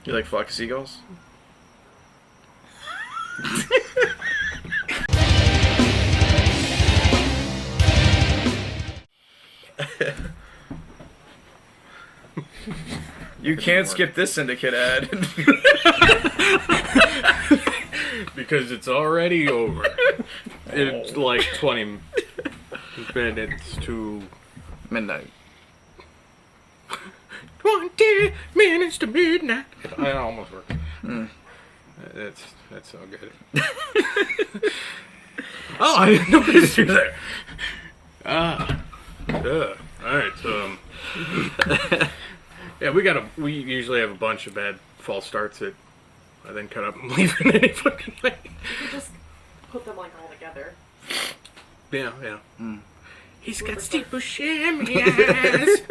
You like flock of seagulls? You can't skip this Syndicate ad. Because it's already over. It's like 20 minutes to Midnight. 20 minutes to midnight. I almost worked. That's so good. Oh, I didn't notice you there. Alright, so yeah, we usually have a bunch of bad false starts that I then cut up and leave in any fucking way. You could just put them like all together. Yeah. He's got steeple chamois eyes.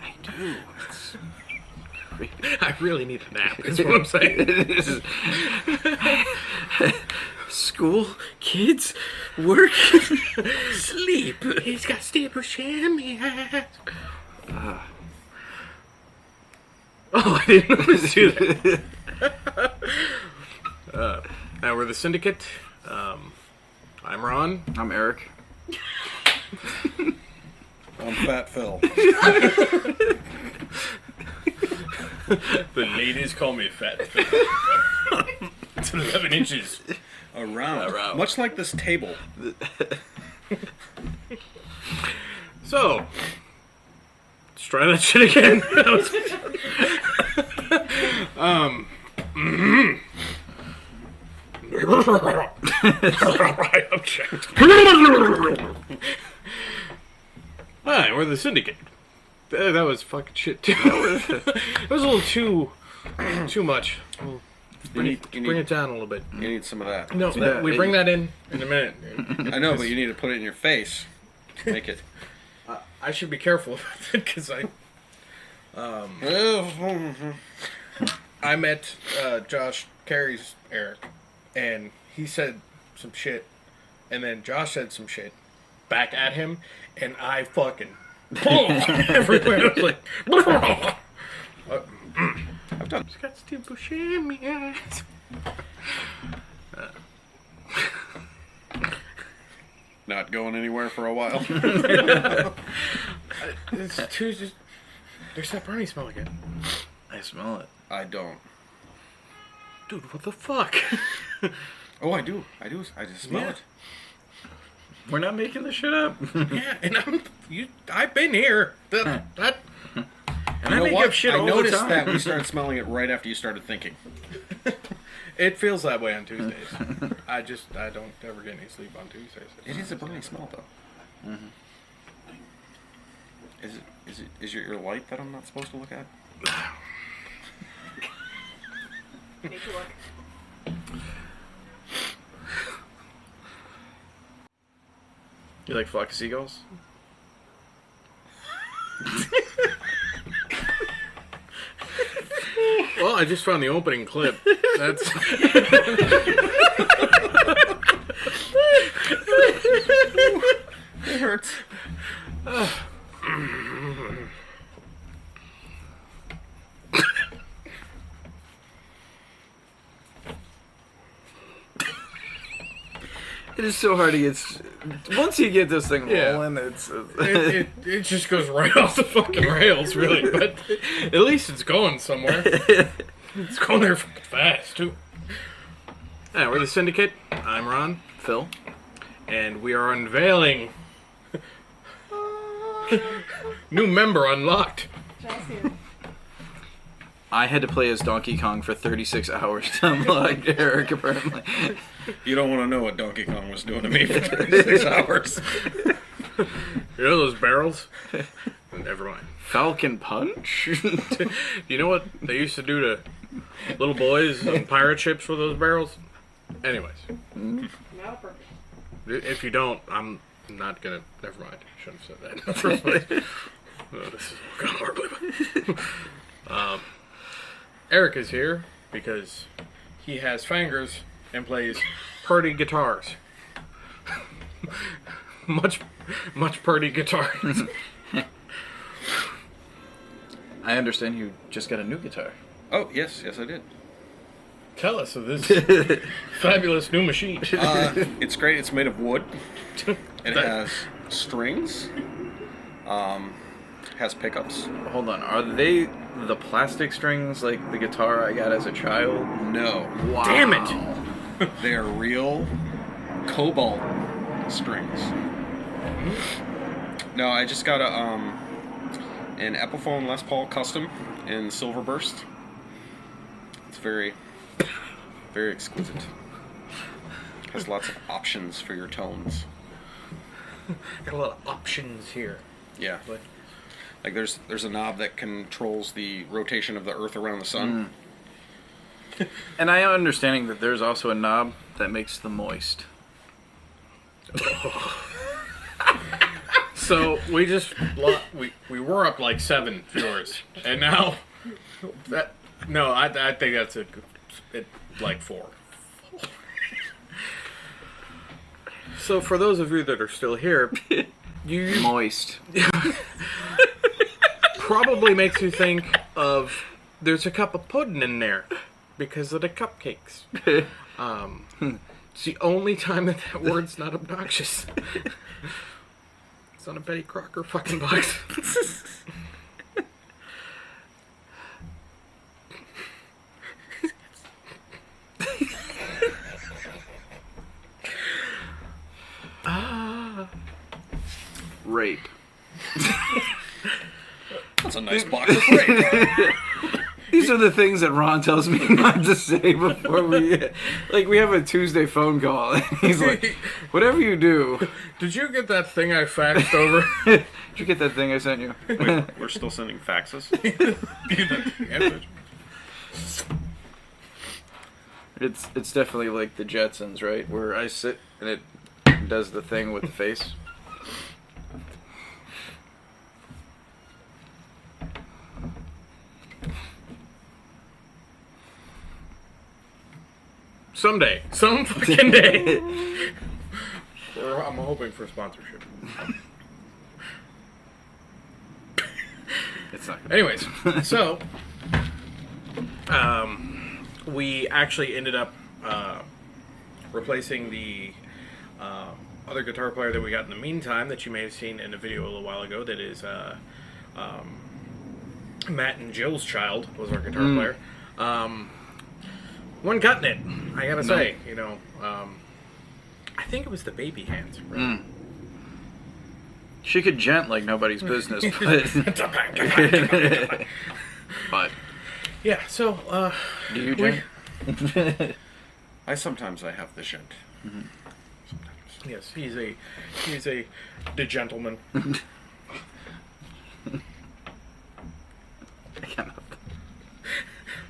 I do. I really need a nap, is what I'm saying. School, kids, work, sleep. He's got steeple chamois eyes. Oh, I didn't notice you there. Now we're the Syndicate. I'm Ron. I'm Arik. I'm Fat Phil. The ladies call me Fat Phil. It's 11 inches. Around. Much like this table. So, let's try that shit again. Alright, we're the Syndicate. That was fucking shit too. It was a little too much. Bring it down a little bit. You need some of that. No, we bring that in a minute. I know, but you need to put it in your face. Make it. I should be careful about it because I met Josh Carey's Arik, and he said some shit, and then Josh said some shit back at him, and I fucking everywhere. I was like, I've done. it's got steeple chamois. Not going anywhere for a while. It's too just. There's that Bernie smell again. I smell it. I don't. Dude, what the fuck? Oh, I do. I just smell Yeah. it. We're not making this shit up. Yeah, and I've been here. And You know make what? up shit I all the noticed time. that we started smelling it right after you started thinking. It feels that way on Tuesdays. I don't ever get any sleep on Tuesdays. It is a burning smell, though. Mm-hmm. Is your light that I'm not supposed to look at? Make you look. You like flock of seagulls? Well, I just found the opening clip. That's It hurts. It is so hard to get. Once you get this thing Yeah. rolling, it's. it just goes right off the fucking rails, really. But at least it's going somewhere. It's going there fucking fast too. Yeah, we're the Syndicate. I'm Ron, Phil. and we are unveiling new member unlocked. Chelsea. I had to play as Donkey Kong for 36 hours to unlock Arik, apparently. You don't want to know what Donkey Kong was doing to me for 36 hours. You know those barrels? Never mind. Falcon Punch? You know what they used to do to little boys on pirate ships with those barrels? Anyways, No, perfect. if you don't, I'm not gonna. Never mind. Shouldn't have said that in the first place. Oh, this is going horribly. Arik is here because he has fingers and plays purdy guitars. much purdy guitars. I understand you just got a new guitar. Oh, yes, I did. Tell us of this fabulous new machine. It's great. It's made of wood. It has strings. Has pickups. Hold on, are they the plastic strings like the guitar I got as a child? No. Wow. Damn it! They are real cobalt strings. No, I just got an Epiphone Les Paul custom in Silver Burst. It's very, very exquisite. Has lots of options for your tones. Got a lot of options here. Yeah. But Like there's a knob that controls the rotation of the Earth around the sun. And I am understanding that there's also a knob that makes the moist. so we just we were up like 7 viewers, and now I think that's like 4. So for those of you that are still here, you Moist. probably makes you think of there's a cup of pudding in there because of the cupcakes. It's the only time that word's not obnoxious. It's on a Betty Crocker fucking box. Rape. That's a nice box of rape. These are the things that Ron tells me not to say before we have a Tuesday phone call, and he's like, whatever you do. Did you get that thing I faxed over? Did you get that thing I sent you? Wait, we're still sending faxes? It's definitely like the Jetsons, right? Where I sit and it does the thing with the face. Someday. Some fucking day. I'm hoping for sponsorship. It's not. Anyways, so we actually ended up replacing the other guitar player that we got in the meantime that you may have seen in a video a little while ago. That is Matt and Jill's child was our guitar player. One cutting it, I gotta say. You know, I think it was the baby hands. Right? She could gent like nobody's business, but Yeah. So do you gent? I have the shunt. yes, he's a the gentleman.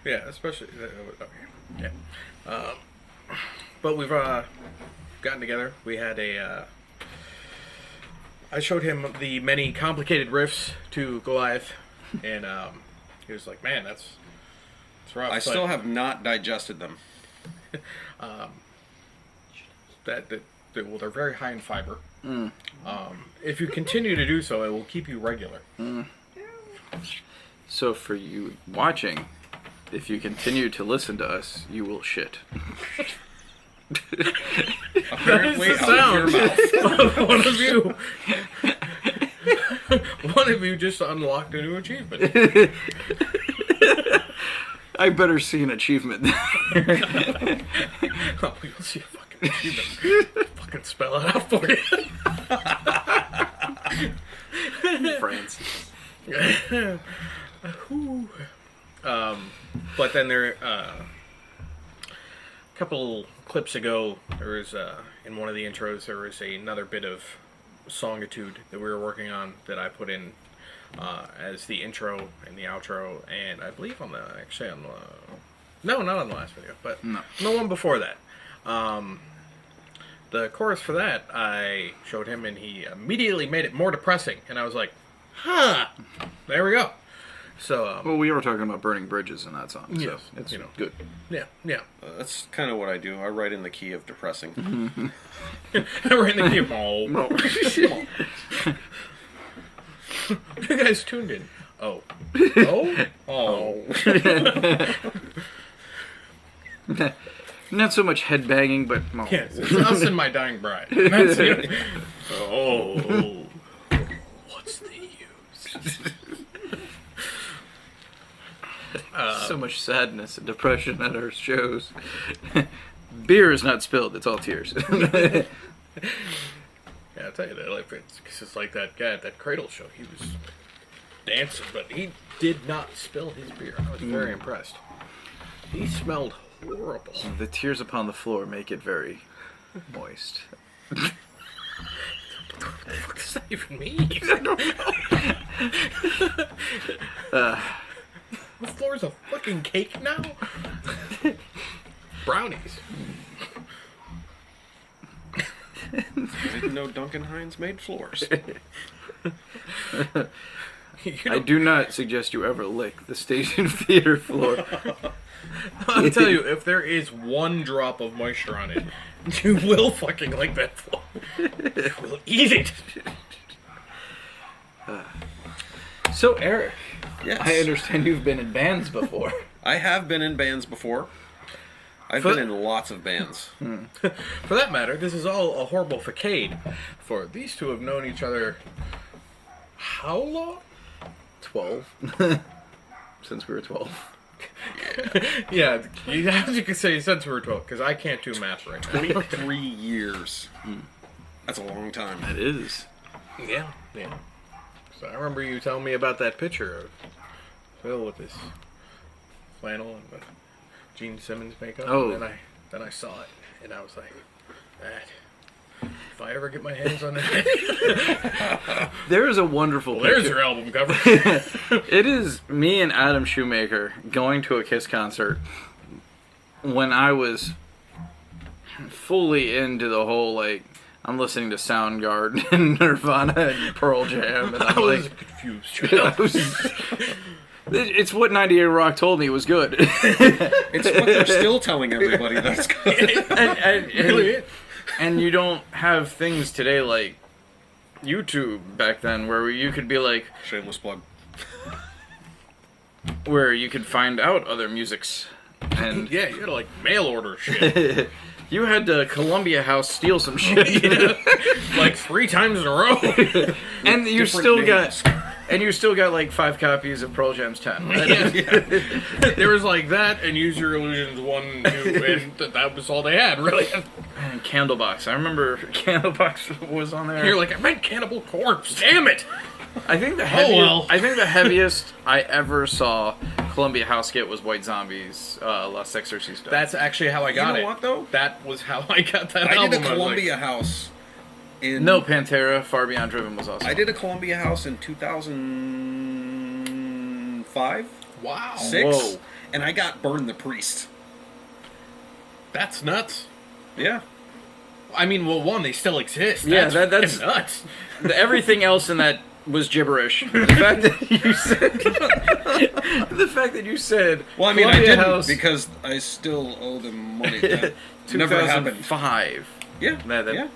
Yeah, especially. Yeah. But we've gotten together. We had I showed him the many complicated riffs to Goliath, and he was like, "Man, that's rough." I still have not digested them. Well, they're very high in fiber. If you continue to do so, it will keep you regular. So for you watching, if you continue to listen to us, you will shit. Apparently, That is the out of your mouth. sound of one of you. One of you just unlocked a new achievement. I better see an achievement. Oh, you'll see a fucking achievement. Fucking spell it out for you. Francis. But then there, a couple clips ago, there was in one of the intros there was another bit of songitude that we were working on that I put in as the intro and the outro, and I believe on the no, not on the last video, but No. the one before that. The chorus for that I showed him, and he immediately made it more depressing, and I was like, "Huh, there we go." So, Well, we were talking about burning bridges in that song, so Yes, it's you know. good. yeah. That's kind of what I do. I write in the key of depressing. Right in the key. Oh. You guys tuned in. Oh. Not so much headbanging, but Yes, it's us and my dying bride. That's it. Oh, what's the use? So much sadness and depression at our shows. Beer is not spilled; it's all tears. Yeah, I'll tell you that. Like, it's just like that guy at that Cradle show. He was dancing, but he did not spill his beer. I was very impressed. He smelled horrible. The tears upon the floor make it very moist. What the fuck does that even mean? I don't know. The floor's a fucking cake now? Brownies. I didn't know Duncan Hines made floors. You I do not suggest you ever lick the station theater floor. I'll tell you, if there is one drop of moisture on it, you will fucking like that floor. You will eat it. So, Eric, Yes. I understand you've been in bands before. I have been in bands before. I've been in lots of bands. For that matter, this is all a horrible facade. For these two have known each other how long? 12. Since we were 12. Yeah, you can say since we were 12, because I can't do math right now. 23 years. That's a long time. It is. Yeah. So I remember you telling me about that picture of Phil with his flannel and the Gene Simmons makeup. Oh. And then I saw it, and I was like, that. If I ever get my hands on that, There is a wonderful well, there's picture. your album cover. It is me and Adam Shoemaker going to a Kiss concert when I was fully into the whole, like, I'm listening to Soundgarden and Nirvana and Pearl Jam, and I I'm was like, confused. it's what 98 Rock told me was good. It's what they're still telling everybody that's good. and Really? And you don't have things today like YouTube back then where you could be like, Shameless plug. where you could find out other musics. And Yeah, you had to like mail order shit. you had to Columbia House steal some shit. Yeah. Like 3 times in a row. And you Different still names. got like 5 copies of Pearl Jam's 10. There was like that and Use Your Illusions 1 and 2, and that was all they had, really. And Candlebox. I remember Candlebox was on there. You're like, I meant Cannibal Corpse, damn it! I think the well. I think the heaviest I ever saw Columbia House get was White Zombie's Last Exorcist. That's actually how I got know it. what, though? That was how I got that I album. did a was like, Columbia House in... No, Pantera, Far Beyond Driven was awesome. I did a Columbia House in 2005, wow. 6, Whoa. and I got Burn the Priest. That's nuts. Yeah. I mean, well, one, they still exist. Yeah, that's that's- fucking nuts. Everything else in that was gibberish. The fact that you said, the fact that you said, Well, I mean, I Columbia didn't House, because I still owe them money. That never happened. 2005. Yeah, That- yeah.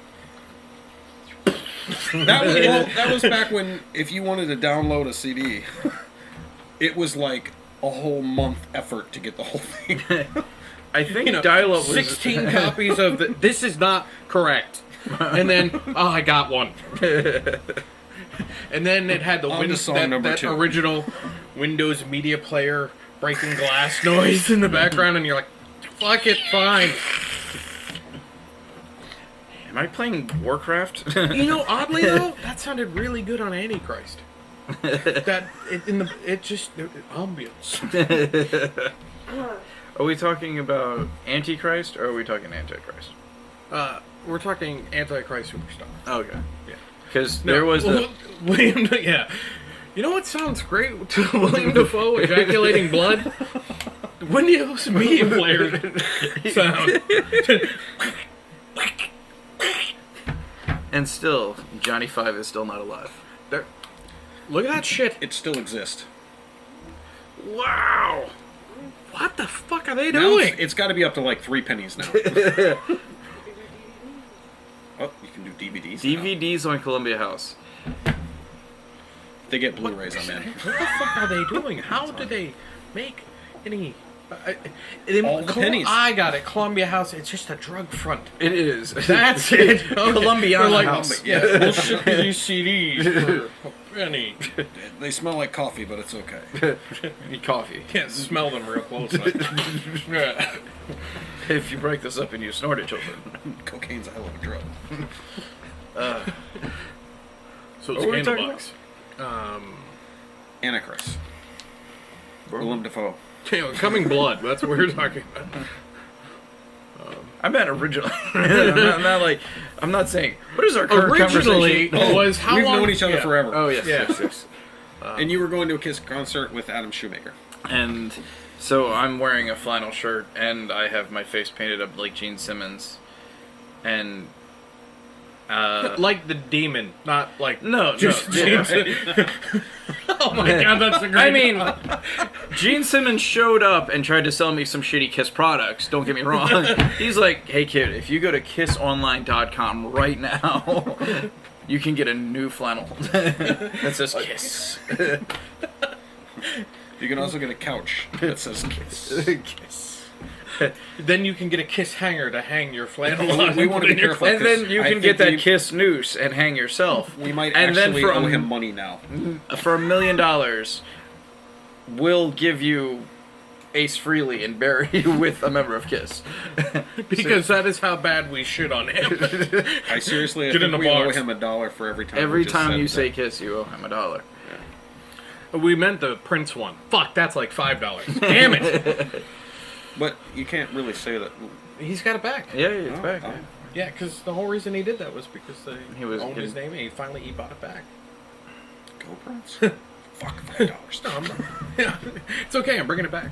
That was back when if you wanted to download a CD, it was like a whole month effort to get the whole thing. I think You know, dial-up was 16 copies of the. This is not correct. And then, oh, I got one. And then it had the On to song number that 2. original Windows Media Player breaking glass noise in the background, and you're like, fuck it, fine. Am I playing Warcraft? You know, oddly though, that sounded really good on Antichrist. Ambience. Are we talking about Antichrist or are we talking Antichrist? We're talking Antichrist Superstar. Okay. Yeah. Because there was the. William. Yeah. You know what sounds great to William Dafoe ejaculating blood? Windows Media Player sound. And still, Johnny Five is still not alive. There- Look at that shit. It still exists. Wow. What the fuck are they Now doing? it's got to be up to like 3 pennies now. Oh, you can do DVDs. now. DVDs on Columbia House. They get Blu-rays, I'm in. What the fuck are they doing? How do they make penny. All the pennies. I got it. Columbia House. It's just a drug front. It is. That's it. Okay. Columbiana They're like, House. Yeah, we'll ship you these CDs for a penny. They smell like coffee, but it's okay. Need coffee. Can't smell them real closely. Yeah. If you break this up and you snort it, children. Cocaine's a hell of a drug. So What were we it's talking Candlebox. Antichrist. Willem Dafoe. Coming Blood. That's what we're talking about. I meant originally. I'm not saying. What is our current Originally conversation? was how We've long? known each other yeah. forever. Oh yes, Yeah. yes. And you were going to a Kiss concert with Adam Shoemaker. And so I'm wearing a flannel shirt, and I have my face painted up like Gene Simmons, and Like the demon, not like no, just yeah. Oh my god, that's a great. I mean, Gene Simmons showed up and tried to sell me some shitty Kiss products. Don't get me wrong. He's like, "Hey kid, if you go to kissonline.com right now, you can get a new flannel that says Kiss." You can also get a couch that says Kiss. Kiss. Then you can get a Kiss hanger to hang your flannel on. We want to be careful. And then you I can think get that we- Kiss noose and hang yourself. We might and actually then for owe him money now. For $1 million, we'll give you Ace Frehley and bury you with a member of Kiss. Because that is how bad we shit on him. I seriously Get in think the we owe box. him $1 for every time. Every we just time said you that. say Kiss, you owe him $1. We meant the Prince one. Fuck, that's like $5. Damn it. But you can't really say that. He's got it back. Yeah, it's Oh, back. oh. yeah. Yeah, because the whole reason he did that was because He was owned his getting- name and he bought it back. Go Prince. Fuck $5. No, I'm not. Yeah, it's okay. I'm bringing it back.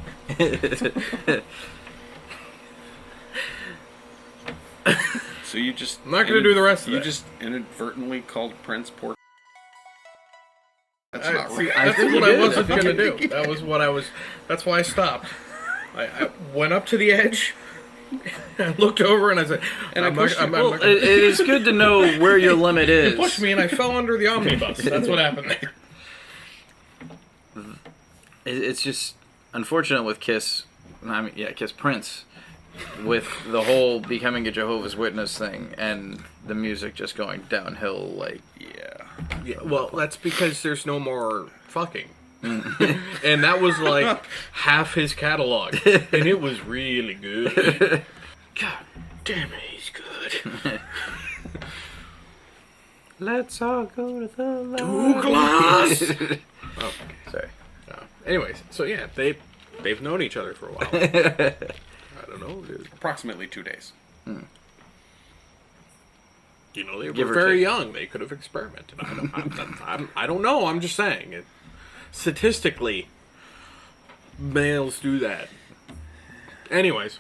So you just. I'm not gonna do the rest of You that. just inadvertently called Prince poor. That's I- not see, right. that's think you what I did. wasn't gonna do. That was what I was. That's why I stopped. I went up to the edge. I looked over and I said, And I pushed you. Well, it is good to know where your limit is. He pushed me and I fell under the omnibus. That's what happened there. It's just unfortunate with Kiss. I mean, yeah, Kiss Prince, with the whole becoming a Jehovah's Witness thing and the music just going downhill. Like, Yeah, well, that's because there's no more fucking. And that was like half his catalog. And it was really good. God damn it, he's good. let's all go to the Douglas! Oh, sorry. Anyways, so yeah, they've known each other for a while. I don't know, dude. Approximately 2 days. You know, they Give were or very take. young. They could have experimented. I don't know. I'm just saying. Statistically, males do that. Anyways,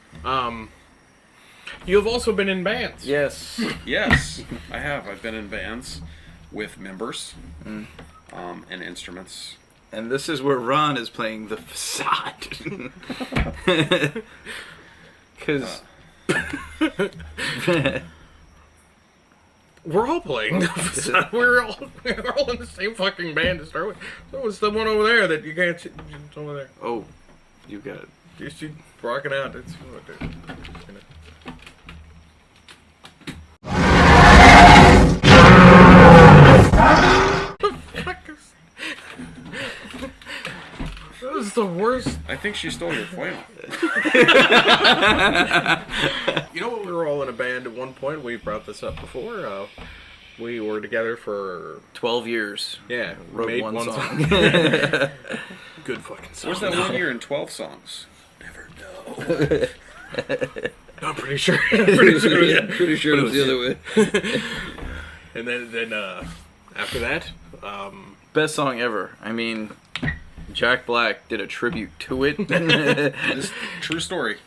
you have also been in bands. Yes. Yes, I have. I've been in bands with members and instruments. And this is where Ron is playing the facade. Because We're all playing. we're all in the same fucking band to start with. So it's the one over there that you can't see. It's over there. oh, you got it. You see, rocking out. It's. That was the worst. I think she stole your flannel. You know what? We were all in a band at one point. We brought this up before. We were together for 12 years. yeah. Wrote made one song. Good fucking song. Where's that 1 year and 12 songs? Never know. I'm pretty sure. pretty sure. Yeah, pretty sure it was the other way. And then after that, Best song ever. I mean, Jack Black did a tribute to it. This true story.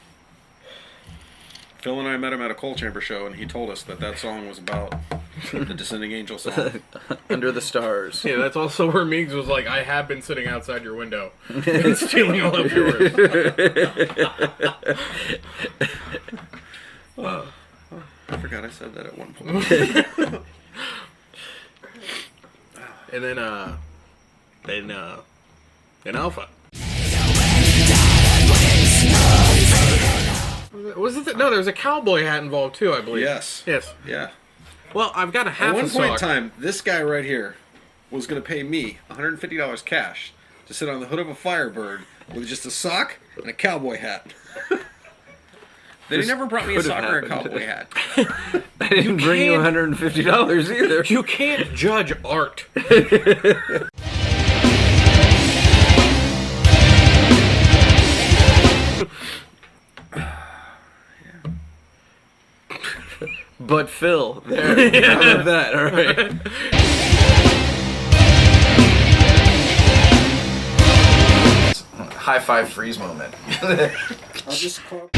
Phil and I met him at a Coal Chamber show, and he told us that song was about the Descending Angel song. Under the Stars. yeah, that's also where Meigs was like, I have been sitting outside your window and stealing all of yours. I forgot I said that at one point. And then Alpha. Was it? No, there was a cowboy hat involved too, I believe. Yes. Yes. Yeah. Well, I've got a half At one a point in sock. time, this guy right here was going to pay me $150 cash to sit on the hood of a Firebird with just a sock and a cowboy hat. Then he never brought me a could've sock or a happened. cowboy hat. I didn't bring you can't- $150 either. You can't judge art. But Phil, there, how about that? All right. High five freeze moment. I'll just call.